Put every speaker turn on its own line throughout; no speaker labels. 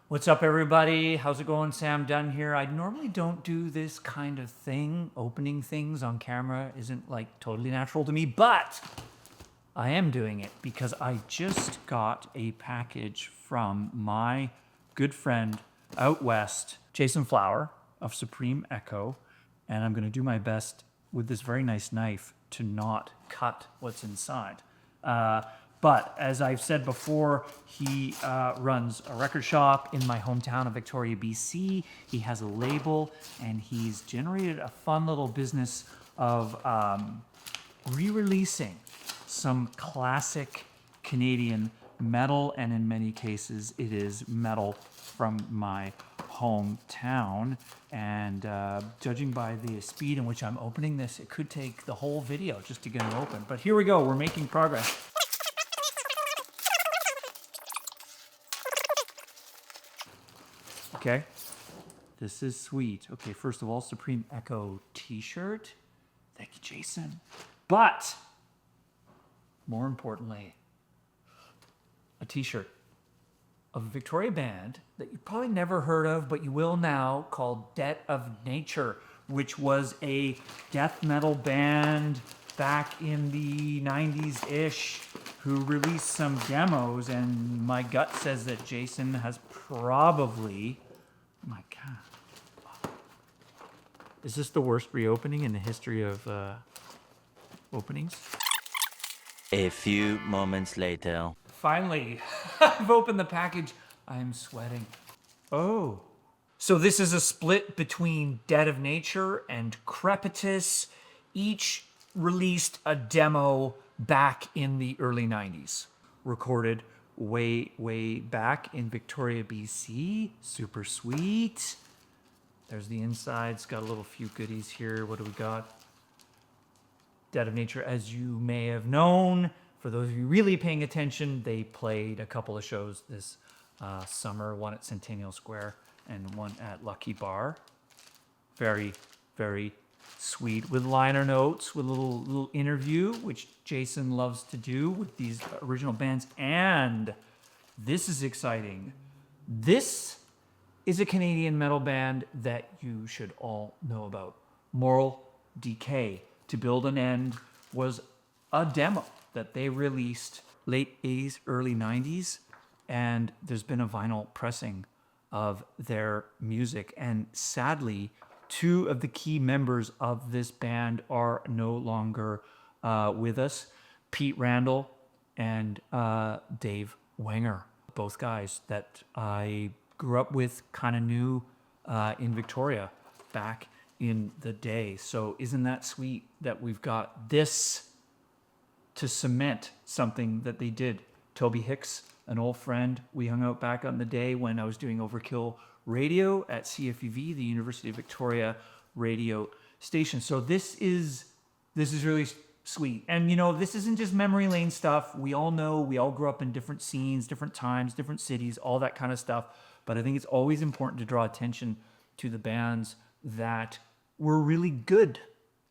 What's up, everybody? How's it going? Sam Dunn here. I normally don't do this kind of thing. Opening things on camera isn't like totally natural to me, but I am doing it because I just got a package from my good friend out west, Jason Flower of Supreme Echo, and I'm going to do my best with this very nice knife to not cut what's inside. But as I've said before, he runs a record shop in my hometown of Victoria, BC. He has a label, and he's generated a fun little business of re-releasing some classic Canadian metal, and in many cases, it is metal from my hometown. And judging by the speed in which I'm opening this, it could take the whole video just to get it open. But here we go. We're making progress. Okay, this is sweet. Okay, first of all, Supreme Echo t-shirt. Thank you, Jason. But more importantly, a t-shirt of a Victoria band that you probably never heard of, but you will now, called Debt of Nature, which was a death metal band back in the 90s-ish who released some demos, and my gut says that Jason has probably... Oh my God. Is this the worst reopening in the history of openings?
A few moments later.
Finally, I've opened the package. I'm sweating. Oh. So this is a split between Dead of Nature and Crepitus. Each released a demo back in the early 90s. Recorded way back in Victoria, BC. Super sweet. There's the inside. It's got a little few goodies here. What do we got? Dead of Nature, as you may have known, for those of you really paying attention, they played a couple of shows this summer, one at Centennial Square and one at Lucky Bar. Very sweet, with liner notes, with a little interview, which Jason loves to do with these original bands. And this is exciting. This is a Canadian metal band that you should all know about. Moral Decay. To Build an End was a demo that they released late 80s, early 90s, and there's been a vinyl pressing of their music. And sadly, two of the key members of this band are no longer with us. Pete Randall and Dave Wenger, both guys that I grew up with, kind of knew in Victoria back in the day. So isn't that sweet that we've got this to cement something that they did? Toby Hicks, an old friend, we hung out back on the day when I was doing Overkill Radio at CFUV, the University of Victoria radio station. So this is really sweet. And you know, this isn't just memory lane stuff. We all know, we all grew up in different scenes, different times, different cities, all that kind of stuff. But I think it's always important to draw attention to the bands that were really good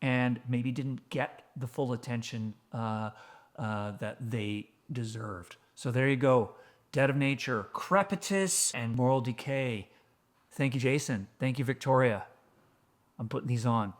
and maybe didn't get the full attention that they deserved. So there you go. Dead of Nature, Crepitus, and Moral Decay. Thank you, Jason. Thank you, Victoria. I'm putting these on.